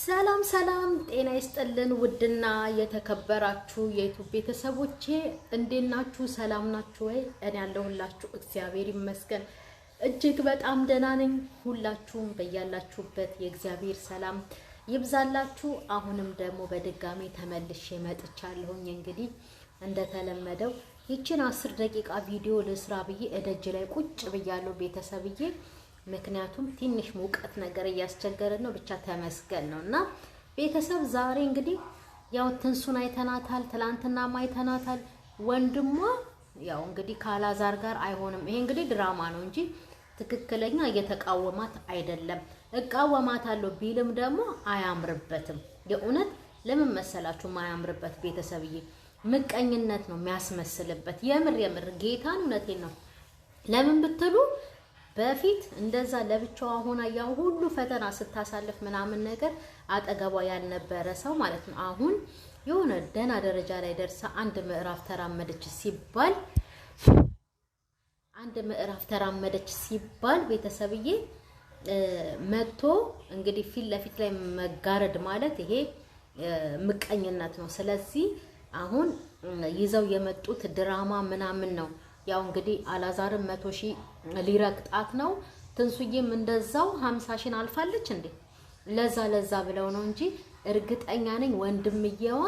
ሰላም ሰላም ጤና ይስጥልን ውድና የተከበራችሁ የዩቲዩብ ቤተሰቦቼ እንዴት ናችሁ? ሰላም ናችሁ ወይ? እኔ ያለሁላችሁ እግዚአብሔር ይመስገን እጅግ በጣም ደህና ነኝ። ሁላችሁም በያላችሁበት የእግዚአብሔር ሰላም ይብዛላችሁ። አሁንም ደግሞ በድጋሚ ተመልሼ መጥቻለሁኝ። እንግዲህ እንደተለመደው ይችን 10 ደቂቃ ቪዲዮ ለስራ ብዬ እደጅ ላይ ቁጭ ብያለሁ ቤተሰብዬ። ምክንያቱም ትንሽ ሙቀት ነገር እያስቸገረ ነው። ብቻ ተመስገን ነውና ቤተሰብ ዛሬ እንግዲህ ያው ትንሱን አይተናታል፣ ትላንትና አይተናታል። ወንድሟ ያው እንግዲህ ካላዛር ጋር አይሆንም። ይሄ እንግዲህ ድራማ ነው እንጂ ትክክለኛ እየተቃወማት አይደለም። እቃወማታለሁ ቢልም ደግሞ አያምርበትም። የእውነት ለምን መሰላችሁ ማያምርበት? ቤተሰብዬ ምቀኝነት ነው የሚያስመስልበት። የምር ጌታን እውነቴን ነው። ለምን ብትሉ በፊት እንደዛ ለብቻዋ ሆና ያው ሁሉ ፈተና ስታሳልፍ ምናምን ነገር አጠገቧ ያልነበረ ሰው ማለት ነው። አሁን የሆነ ደህና ደረጃ ላይ ደርሳ አንድ ምዕራፍ ተራመደች ሲባል ቤተሰብዬ መጥቶ እንግዲህ ፊት ለፊት ላይ መጋረድ ማለት ይሄ ምቀኝነት ነው። ስለዚህ አሁን ይዘው የመጡት ድራማ ምናምን ነው። ያው እንግዲህ አላዛርም 100,000 ሊረግጣት ነው። ትንሱዬም እንደዛው 50,000 አልፋለች እንዴ። ለዛ ብለው ነው እንጂ እርግጠኛ ነኝ ወንድምየዋ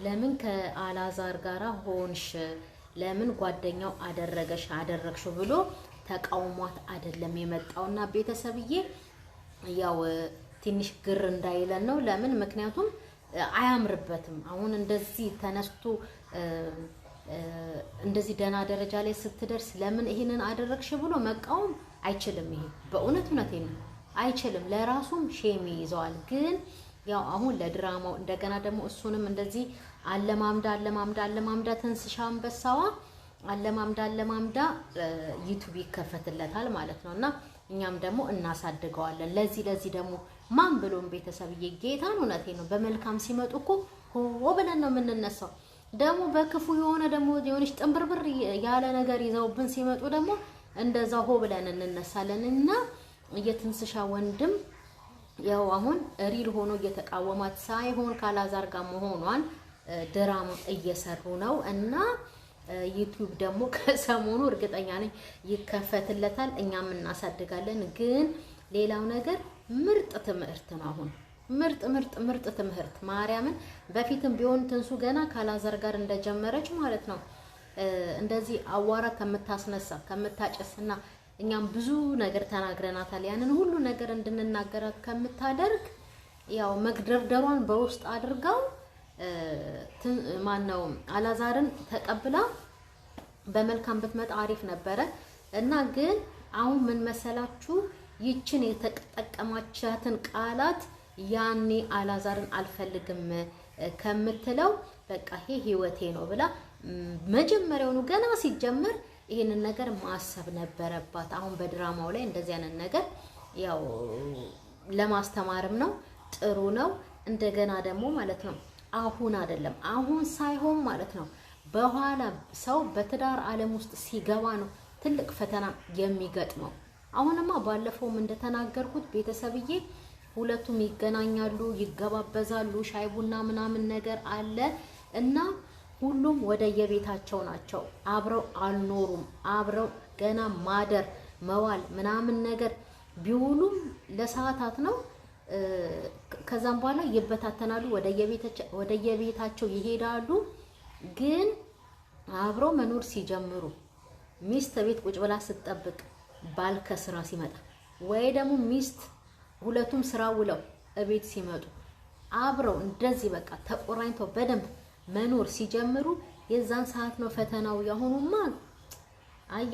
ለምን ከአላዛር ጋራ ሆንሽ፣ ለምን ጓደኛው አደረግሽው ብሎ ተቃውሟት አይደለም የመጣውና ቤተሰብዬ ያው ትንሽ ግር እንዳይለን ነው። ለምን? ምክንያቱም አያምርበትም። አሁን እንደዚህ ተነስቶ እንደዚህ ደህና ደረጃ ላይ ስትደርስ ለምን ይሄንን አደረግሽ ብሎ መቃወም አይችልም። ይሄ በእውነቴን ነው አይችልም። ለራሱም ሼም ይይዘዋል። ግን ያው አሁን ለድራማው እንደገና ደግሞ እሱንም እንደዚህ አለማምዳ ትንስሻ አንበሳዋ አለማምዳ ዩቲዩብ ይከፈትለታል ማለት ነውና እኛም ደግሞ እናሳድገዋለን። ለዚህ ደግሞ ማን ብሎም ቤተሰብዬ ጌታን እውነቴን ነው። በመልካም ሲመጡ እኮ ሆ ብለን ነው የምንነሳው። ደግሞ በክፉ የሆነ ደግሞ የሆነች ጥንብርብር ያለ ነገር ይዘውብን ሲመጡ ደግሞ እንደዛ ሆ ብለን እንነሳለን። እና የትንስሻ ወንድም ያው አሁን ሪል ሆኖ እየተቃወማት ሳይሆን ካላዛር ጋር መሆኗን ድራማ እየሰሩ ነው። እና ዩቲዩብ ደግሞ ከሰሞኑ እርግጠኛ ነኝ ይከፈትለታል፣ እኛም እናሳድጋለን። ግን ሌላው ነገር ምርጥ ትምህርት ነው። አሁን ምርጥ ትምህርት ማርያምን። በፊትም ቢሆን ትንሱ ገና ካላዛር ጋር እንደጀመረች ማለት ነው እንደዚህ አዋራ ከምታስነሳ ከምታጨስና እኛም ብዙ ነገር ተናግረናታል። ያንን ሁሉ ነገር እንድንናገራት ከምታደርግ ያው መግደርደሯን በውስጥ አድርጋው ማነው አላዛርን ተቀብላ በመልካም ብትመጣ አሪፍ ነበረ። እና ግን አሁን ምን መሰላችሁ ይችን የተጠቀማቻትን ቃላት ያኔ አላዛርን አልፈልግም ከምትለው በቃ ይሄ ህይወቴ ነው ብላ መጀመሪያውኑ ገና ሲጀመር ይሄንን ነገር ማሰብ ነበረባት። አሁን በድራማው ላይ እንደዚህ አይነት ነገር ያው ለማስተማርም ነው፣ ጥሩ ነው። እንደገና ደግሞ ማለት ነው አሁን አይደለም አሁን ሳይሆን ማለት ነው በኋላ ሰው በትዳር ዓለም ውስጥ ሲገባ ነው ትልቅ ፈተና የሚገጥመው። አሁንማ ባለፈውም እንደተናገርኩት ቤተሰብዬ ሁለቱም ይገናኛሉ፣ ይገባበዛሉ፣ ሻይ ቡና ምናምን ነገር አለ እና ሁሉም ወደ የቤታቸው ናቸው። አብረው አልኖሩም። አብረው ገና ማደር መዋል ምናምን ነገር ቢውሉም ለሰዓታት ነው። ከዛም በኋላ ይበታተናሉ፣ ወደ የቤታቸው ይሄዳሉ። ግን አብረው መኖር ሲጀምሩ ሚስት ቤት ቁጭ ብላ ስትጠብቅ ባል ከስራ ሲመጣ ወይ ደግሞ ሚስት ሁለቱም ስራ ውለው እቤት ሲመጡ አብረው እንደዚህ በቃ ተቆራኝተው በደንብ መኖር ሲጀምሩ የዛን ሰዓት ነው ፈተናው። ያሁኑማ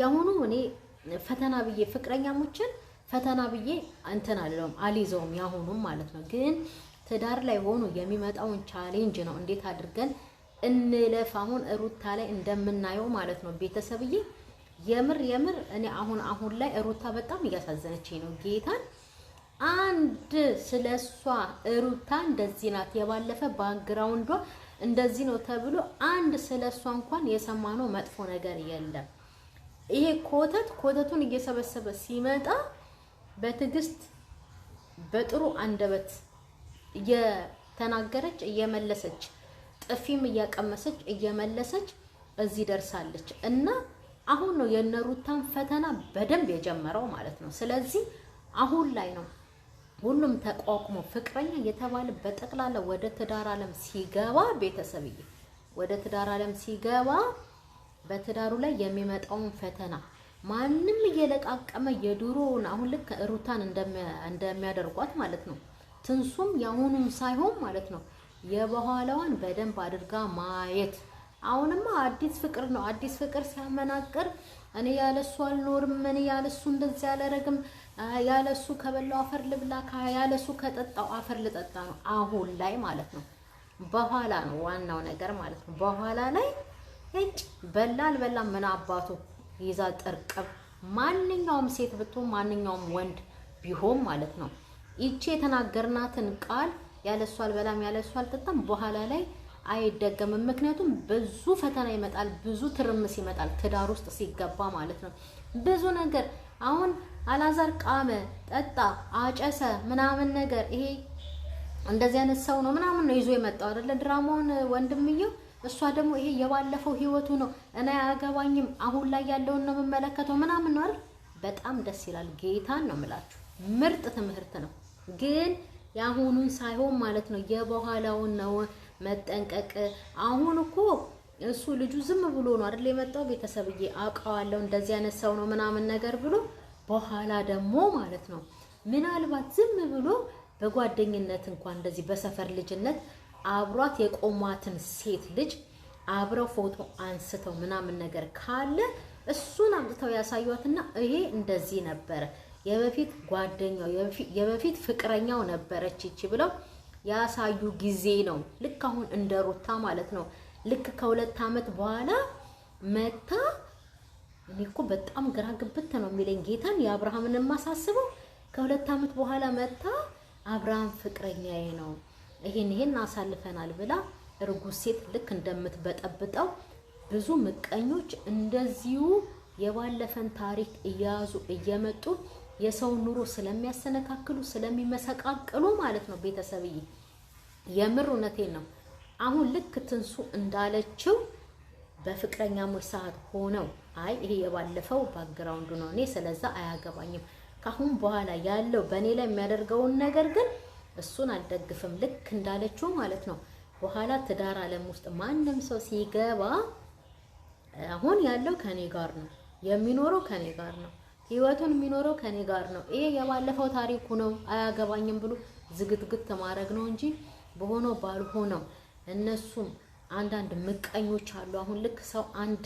ያሁኑ እኔ ፈተና ብዬ ፍቅረኛሞችን ፈተና ብዬ እንትን አልይዘውም ያሁኑም ማለት ነው። ግን ትዳር ላይ ሆኖ የሚመጣውን ቻሌንጅ ነው እንዴት አድርገን እንለፍ። አሁን ሩታ ላይ እንደምናየው ማለት ነው ቤተሰብዬ የምር እኔ አሁን ላይ ሩታ በጣም እያሳዘነችኝ ነው ጌታን። አንድ ስለሷ ሩታ እንደዚህ ናት የባለፈ ባክግራውንዷ እንደዚህ ነው ተብሎ አንድ ስለሷ እንኳን የሰማነው መጥፎ ነገር የለም። ይሄ ኮተቱን እየሰበሰበ ሲመጣ በትዕግስት በጥሩ አንደበት እየተናገረች እየመለሰች ጥፊም እያቀመሰች እየመለሰች እዚህ ደርሳለች። እና አሁን ነው የነሩታን ፈተና በደንብ የጀመረው ማለት ነው። ስለዚህ አሁን ላይ ነው ሁሉም ተቋቁሞ ፍቅረኛ የተባለ በጠቅላላ ወደ ትዳር ዓለም ሲገባ፣ ቤተሰብዬ ወደ ትዳር ዓለም ሲገባ በትዳሩ ላይ የሚመጣውን ፈተና ማንም እየለቃቀመ የድሮውን አሁን ልክ ሩታን እንደሚያደርጓት ማለት ነው። ትንሱም ያሁኑም ሳይሆን ማለት ነው የበኋላዋን በደንብ አድርጋ ማየት። አሁንማ አዲስ ፍቅር ነው። አዲስ ፍቅር ሲያመናቅር እኔ ያለሱ አልኖርም፣ እኔ ያለሱ እንደዚህ አላረግም፣ ያለሱ ከበላው አፈር ልብላ፣ ያለሱ ከጠጣው አፈር ልጠጣ ነው አሁን ላይ ማለት ነው። በኋላ ነው ዋናው ነገር ማለት ነው። በኋላ ላይ እጭ በላል በላ ምን አባቱ ይዛ ጥርቅም። ማንኛውም ሴት ብትሆን ማንኛውም ወንድ ቢሆን ማለት ነው ይቺ የተናገርናትን ቃል ያለሱ አልበላም ያለሱ አልጠጣም በኋላ ላይ አይደገምም። ምክንያቱም ብዙ ፈተና ይመጣል፣ ብዙ ትርምስ ይመጣል ትዳር ውስጥ ሲገባ ማለት ነው። ብዙ ነገር አሁን አላዛር ቃመ፣ ጠጣ፣ አጨሰ ምናምን ነገር ይሄ እንደዚህ አይነት ሰው ነው ምናምን ነው ይዞ የመጣው አይደለ ድራማውን ወንድምየው። እሷ ደግሞ ይሄ የባለፈው ህይወቱ ነው እና አያገባኝም አሁን ላይ ያለውን ነው የምመለከተው ምናምን ነው አይደል። በጣም ደስ ይላል። ጌታን ነው የምላችሁ፣ ምርጥ ትምህርት ነው። ግን ያሁኑን ሳይሆን ማለት ነው የበኋላውን ነው መጠንቀቅ። አሁን እኮ እሱ ልጁ ዝም ብሎ ነው አይደል የመጣው። ቤተሰብዬ አውቀዋለሁ እንደዚህ አይነት ሰው ነው ምናምን ነገር ብሎ በኋላ ደግሞ ማለት ነው ምናልባት ዝም ብሎ በጓደኝነት እንኳን እንደዚህ በሰፈር ልጅነት አብሯት የቆማትን ሴት ልጅ አብረው ፎቶ አንስተው ምናምን ነገር ካለ እሱን አምጥተው ያሳዩትና ይሄ እንደዚህ ነበረ የበፊት ጓደኛው የበፊት ፍቅረኛው ነበረች ይቺ ብለው ያሳዩ ጊዜ ነው። ልክ አሁን እንደ ሩታ ማለት ነው። ልክ ከ2 ዓመት በኋላ መታ እኔ እኮ በጣም ግራ ግብት ነው የሚለኝ ጌታን የአብርሃምን ማሳስበው ከ2 ዓመት በኋላ መታ አብርሃም ፍቅረኛዬ ነው ይሄን አሳልፈናል ብላ እርጉዝ ሴት ልክ እንደምትበጠብጠው ብዙ ምቀኞች እንደዚሁ የባለፈን ታሪክ እያያዙ እየመጡ የሰው ኑሮ ስለሚያሰነካክሉ ስለሚመሰቃቅሉ ማለት ነው። ቤተሰብዬ የምር እውነቴን ነው። አሁን ልክ ትንሱ እንዳለችው በፍቅረኛሞች ሰዓት ሆነው አይ ይሄ የባለፈው ባክግራውንዱ ነው እኔ ስለዛ አያገባኝም ካሁን በኋላ ያለው በእኔ ላይ የሚያደርገውን ነገር ግን እሱን አልደግፍም ልክ እንዳለችው ማለት ነው። በኋላ ትዳር ዓለም ውስጥ ማንም ሰው ሲገባ አሁን ያለው ከኔ ጋር ነው የሚኖረው፣ ከኔ ጋር ነው ህይወቱን የሚኖረው፣ ከኔ ጋር ነው። ይሄ የባለፈው ታሪኩ ነው አያገባኝም ብሎ ዝግትግት ማድረግ ነው እንጂ በሆነው ባልሆነው እነሱም አንዳንድ ምቀኞች አሉ። አሁን ልክ ሰው አንድ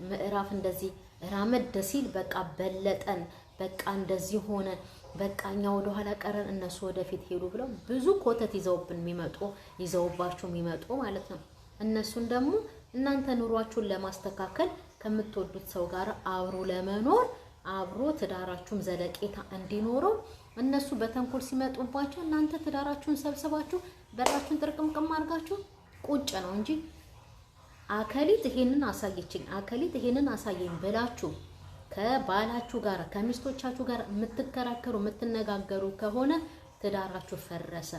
ምዕራፍ እንደዚህ ራመድ ሲል በቃ በለጠን፣ በቃ እንደዚህ ሆነ፣ በቃ እኛ ወደ ኋላ ቀረን እነሱ ወደፊት ሄዱ ብለው ብዙ ኮተት ይዘውባችሁ የሚመጡ ማለት ነው። እነሱን ደግሞ እናንተ ኑሯችሁን ለማስተካከል ከምትወዱት ሰው ጋር አብሮ ለመኖር አብሮ ትዳራችሁን ዘለቄታ እንዲኖረው እነሱ በተንኮል ሲመጡባችሁ እናንተ ትዳራችሁን ሰብስባችሁ በራችሁን ጥርቅምቅም አድርጋችሁ ቁጭ ነው እንጂ አከሊት ይሄንን አሳየችኝ አከሊት ይሄንን አሳየኝ ብላችሁ ከባላችሁ ጋር ከሚስቶቻችሁ ጋር የምትከራከሩ የምትነጋገሩ ከሆነ ትዳራችሁ ፈረሰ፣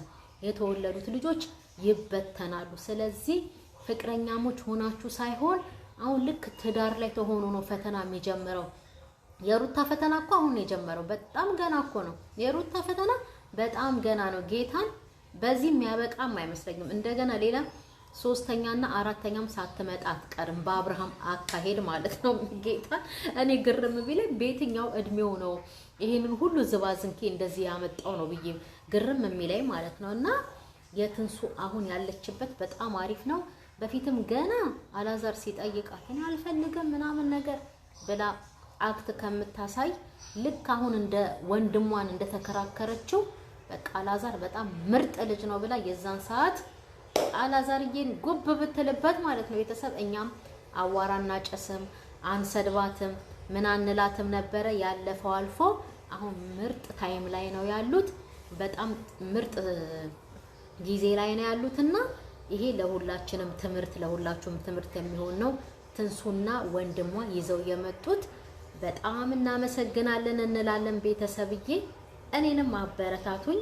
የተወለዱት ልጆች ይበተናሉ። ስለዚህ ፍቅረኛሞች ሆናችሁ ሳይሆን አሁን ልክ ትዳር ላይ ተሆኖ ነው ፈተና የሚጀምረው። የሩታ ፈተና እኮ አሁን የጀመረው በጣም ገና እኮ ነው። የሩታ ፈተና በጣም ገና ነው። ጌታን በዚህ የሚያበቃም አይመስለኝም። እንደገና ሌላ 3ኛና 4ኛም ሳትመጣ አትቀርም በአብርሃም አካሄድ ማለት ነው። ጌታ እኔ ግርም ቢለኝ በየትኛው እድሜው ነው ይሄንን ሁሉ ዝባዝንኬ እንደዚህ ያመጣው ነው ብዬ ግርም የሚለኝ ማለት ነው። እና የትንሱ አሁን ያለችበት በጣም አሪፍ ነው። በፊትም ገና አላዛር ሲጠይቃት እኔ አልፈልግም ምናምን ነገር ብላ አክት ከምታሳይ ልክ አሁን እንደ ወንድሟን እንደተከራከረችው በቃ አላዛር በጣም ምርጥ ልጅ ነው ብላ የዛን ሰዓት አላዛርዬን ጉብ ብትልበት ማለት ነው ቤተሰብ እኛም አዋራና ጨስም አንሰድባትም ምን አንላትም ነበረ። ያለፈው አልፎ አሁን ምርጥ ታይም ላይ ነው ያሉት፣ በጣም ምርጥ ጊዜ ላይ ነው ያሉትና ይሄ ለሁላችንም ትምህርት ለሁላችሁም ትምህርት የሚሆን ነው። ትንሱና ወንድሟ ይዘው የመጡት በጣም እናመሰግናለን እንላለን ቤተሰብዬ። እኔንም አበረታቱኝ።